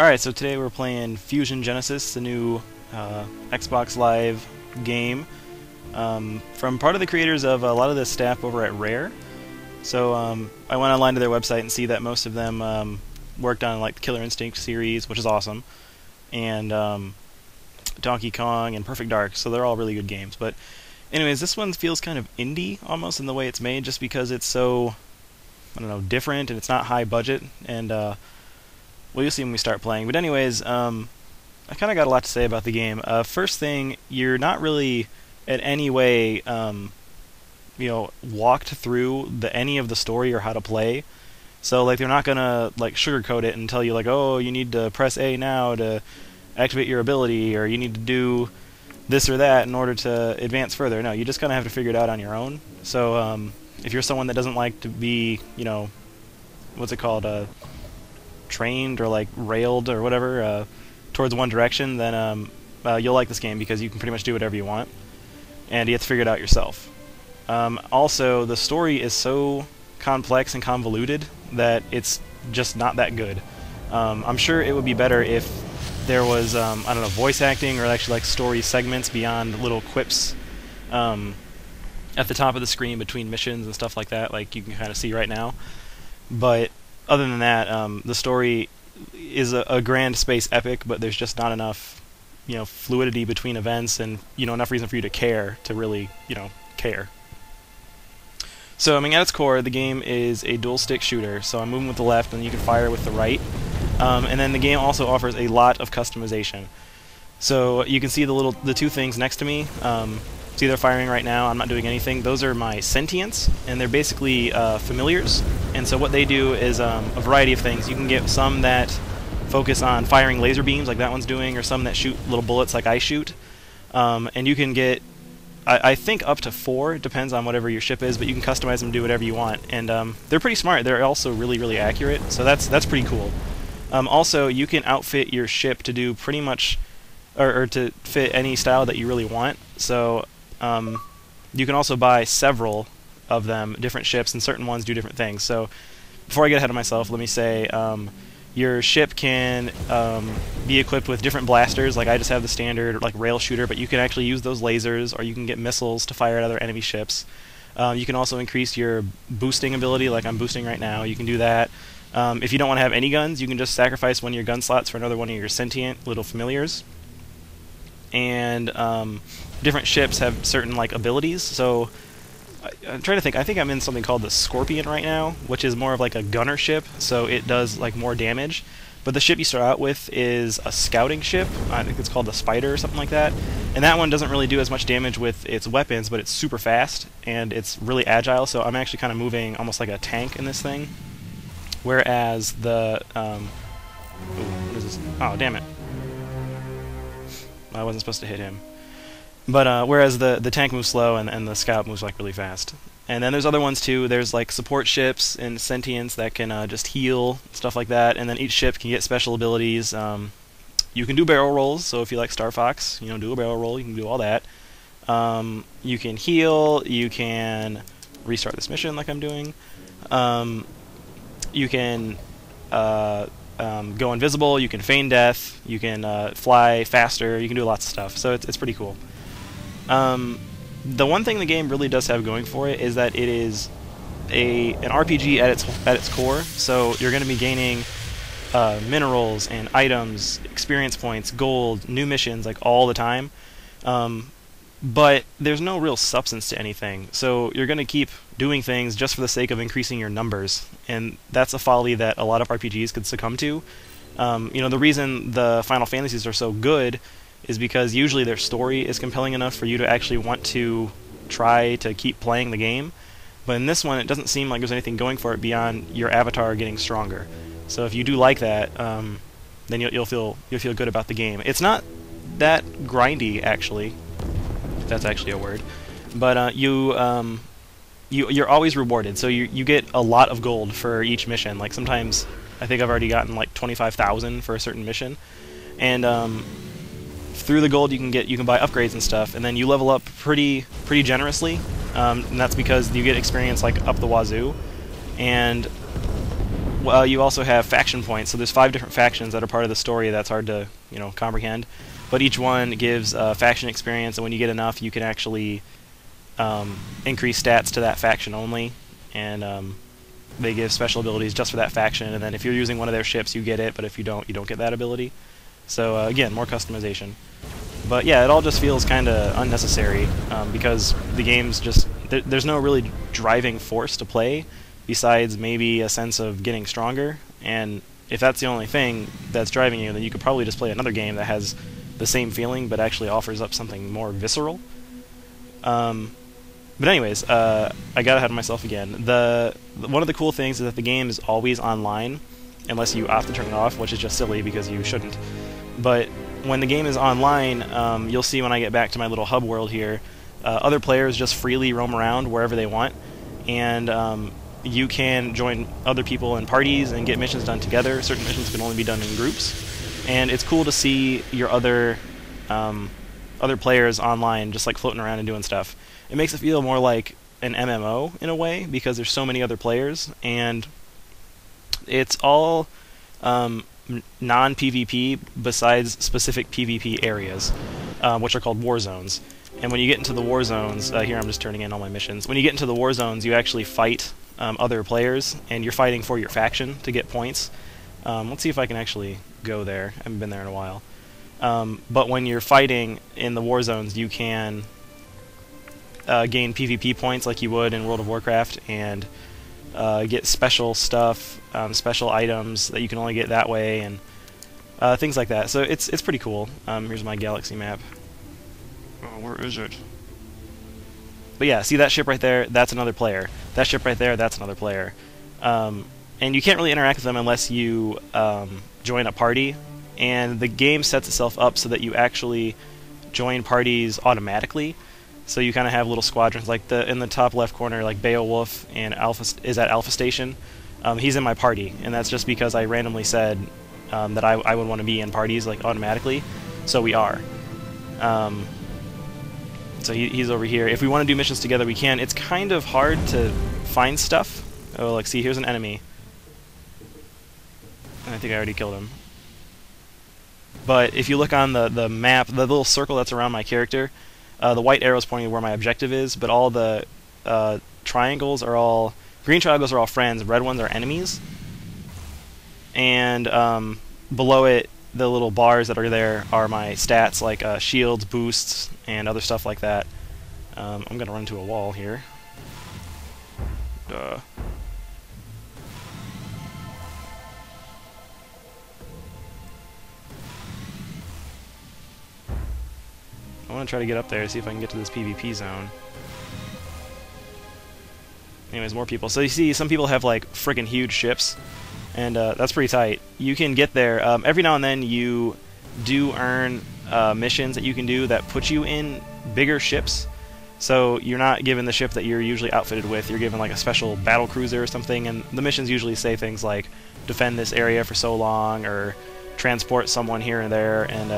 Alright, so today we're playing Fusion Genesis, the new Xbox Live game from part of the creators of a lot of the staff over at Rare. So I went online to their website and see that most of them worked on like the Killer Instinct series, which is awesome, and Donkey Kong and Perfect Dark, so they're all really good games. But anyways, this one feels kind of indie almost in the way it's made, just because it's so, I don't know, different, and it's not high budget, and well, you'll see when we start playing. But anyways, I kind of got a lot to say about the game. First thing, you're not really in any way, walked through any of the story or how to play. So like they're not gonna like sugarcoat it and tell you like, oh, you need to press A now to activate your ability, or you need to do this or that in order to advance further. No, you just kind of have to figure it out on your own. So if you're someone that doesn't like to be, what's it called, trained or like railed or whatever towards one direction, then you'll like this game because you can pretty much do whatever you want, and you have to figure it out yourself. Also, the story is so complex and convoluted that it's just not that good. I'm sure it would be better if there was, I don't know, voice acting or actually like story segments beyond little quips at the top of the screen between missions and stuff like that, like you can kind of see right now. But other than that, the story is a grand space epic, but there's just not enough, fluidity between events, and enough reason for you to care to really, care. So, at its core, the game is a dual-stick shooter. So I'm moving with the left, and you can fire with the right. And then the game also offers a lot of customization. So you can see the two things next to me. See, they're firing right now. I'm not doing anything. Those are my sentients, and they're basically familiars. And so what they do is a variety of things. You can get some that focus on firing laser beams, like that one's doing, or some that shoot little bullets, like I shoot. And you can get, I think, up to 4. It depends on whatever your ship is, but you can customize them to do whatever you want. And they're pretty smart. They're also really, really accurate. So that's pretty cool. Also, you can outfit your ship to do pretty much, or to fit any style that you really want. So you can also buy several of them, different ships, and certain ones do different things. So before I get ahead of myself, let me say your ship can be equipped with different blasters. Like I just have the standard like rail shooter, but you can actually use those lasers, or you can get missiles to fire at other enemy ships. You can also increase your boosting ability, like I'm boosting right now. You can do that. If you don't want to have any guns, you can just sacrifice one of your gun slots for another one of your sentient little familiars. And different ships have certain like abilities. So I'm trying to think. I think I'm in something called the Scorpion right now, which is more of like a gunner ship, so it does like more damage. But the ship you start out with is a scouting ship. I think it's called the Spider or something like that. And that one doesn't really do as much damage with its weapons, but it's super fast and it's really agile. So I'm actually kind of moving almost like a tank in this thing. Whereas the what is this? Oh, damn it! I wasn't supposed to hit him. But whereas the tank moves slow and the scout moves like really fast. And then there's other ones too. There's like support ships and sentients that can just heal, stuff like that. And then each ship can get special abilities. You can do barrel rolls, so if you like Star Fox, do a barrel roll. You can do all that. You can heal. You can restart this mission like I'm doing. You can go invisible. You can feign death. You can fly faster. You can do lots of stuff. So it's pretty cool. The one thing the game really does have going for it is that it is an RPG at its core. So you're going to be gaining minerals and items, experience points, gold, new missions, like all the time. But there's no real substance to anything. So you're going to keep doing things just for the sake of increasing your numbers, and that's a folly that a lot of RPGs could succumb to. The reason the Final Fantasies are so good is because usually their story is compelling enough for you to actually want to try to keep playing the game. But in this one, it doesn't seem like there's anything going for it beyond your avatar getting stronger. So if you do like that, then you'll feel good about the game. It's not that grindy, actually. If that's actually a word. But you're always rewarded. So you get a lot of gold for each mission. Like sometimes I think I've already gotten like 25,000 for a certain mission, and through the gold you can buy upgrades and stuff, and then you level up pretty generously, and that's because you get experience like up the wazoo. And you also have faction points. So there's 5 different factions that are part of the story. That's hard to comprehend, but each one gives faction experience, and when you get enough, you can actually increase stats to that faction only, and they give special abilities just for that faction. And then if you're using one of their ships, you get it, but if you don't get that ability. So again, more customization. But yeah, it all just feels kind of unnecessary because the game's just there's no really driving force to play besides maybe a sense of getting stronger. And if that's the only thing that's driving you, then you could probably just play another game that has the same feeling but actually offers up something more visceral. But anyways, I got ahead of myself again. One of the cool things is that the game is always online, unless you opt to turn it off, which is just silly because you shouldn't. But when the game is online, you'll see when I get back to my little hub world here, other players just freely roam around wherever they want, and you can join other people in parties and get missions done together. Certain missions can only be done in groups, and it's cool to see your other players online just like floating around and doing stuff. It makes it feel more like an MMO in a way because there's so many other players, and it's all non-PvP besides specific PvP areas, which are called war zones. And when you get into the war zones, here I'm just turning in all my missions. When you get into the war zones, you actually fight other players, and you're fighting for your faction to get points. Let's see if I can actually go there. I haven't been there in a while. But when you're fighting in the war zones, you can gain PvP points like you would in World of Warcraft, and get special stuff, special items that you can only get that way, and things like that. So it's pretty cool. Here's my galaxy map. Oh, where is it? But yeah, see that ship right there? That's another player. That ship right there, that's another player. And you can't really interact with them unless you join a party, and the game sets itself up so that you actually join parties automatically. So you kind of have little squadrons, like in the top left corner, like Beowulf and is at Alpha Station. He's in my party, and that's just because I randomly said that I would want to be in parties like automatically, so we are. So he's over here. If we want to do missions together, we can. It's kind of hard to find stuff. Oh, like, see, here's an enemy. I think I already killed him. But if you look on the map, the little circle that's around my character, the white arrow is pointing to where my objective is, but all the triangles are all... Green triangles are all friends, red ones are enemies. And below it, the little bars that are there are my stats, like shields, boosts, and other stuff like that. I'm going to run into a wall here. I want to try to get up there, see if I can get to this PvP zone. Anyways, more people. So you see, some people have like freaking huge ships, and that's pretty tight. You can get there. Every now and then you do earn missions that you can do that put you in bigger ships. So you're not given the ship that you're usually outfitted with. You're given like a special battle cruiser or something, and the missions usually say things like defend this area for so long, or transport someone here and there, and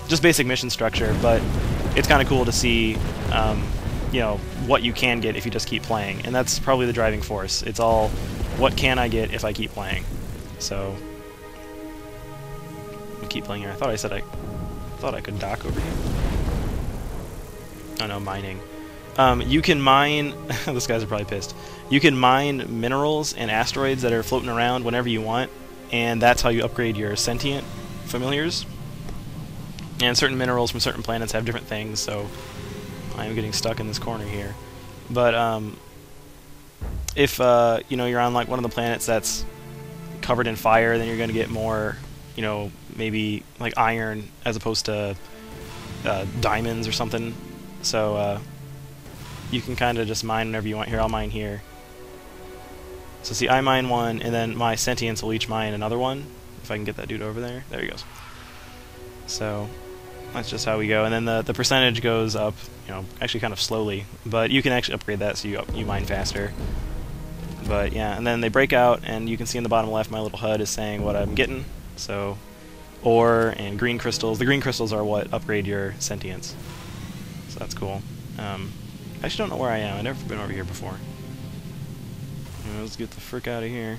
just basic mission structure. But it's kind of cool to see you know, what you can get if you just keep playing, and that's probably the driving force. It's all, what can I get if I keep playing? So I'll keep playing here. I thought I could dock over here. Oh no, mining. You can mine. Those guys are probably pissed. You can mine minerals and asteroids that are floating around whenever you want, and that's how you upgrade your sentient familiars. And certain minerals from certain planets have different things, so I am getting stuck in this corner here. But if you know, you're on like one of the planets that's covered in fire, then you're going to get more, you know, maybe like iron as opposed to diamonds or something. So you can kind of just mine whenever you want. Here, I'll mine here. So see, I mine one, and then my sentients will each mine another one. If I can get that dude over there. There he goes. So that's just how we go. And then the percentage goes up, you know, actually kind of slowly. But you can actually upgrade that so you mine faster. But yeah, and then they break out, and you can see in the bottom left my little HUD is saying what I'm getting. So ore and green crystals. The green crystals are what upgrade your sentience. So that's cool. I actually don't know where I am. I've never been over here before. Let's get the frick out of here.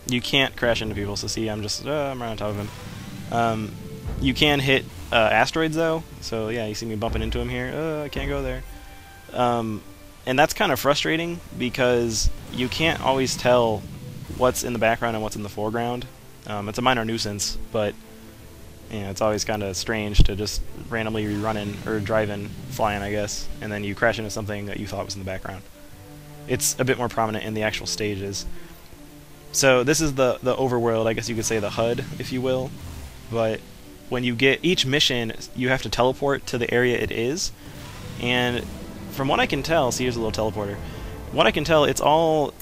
You can't crash into people, so see, I'm right on top of him. You can hit asteroids, though, so yeah, you see me bumping into him here. I can't go there. And that's kind of frustrating, because you can't always tell what's in the background and what's in the foreground. It's a minor nuisance, but it's always kind of strange to just randomly be running, or driving, flying, I guess, and then you crash into something that you thought was in the background. It's a bit more prominent in the actual stages. So this is the overworld, I guess you could say the HUD, if you will. But when you get each mission, you have to teleport to the area it is. And from what I can tell, see, here's a little teleporter. What I can tell, it's all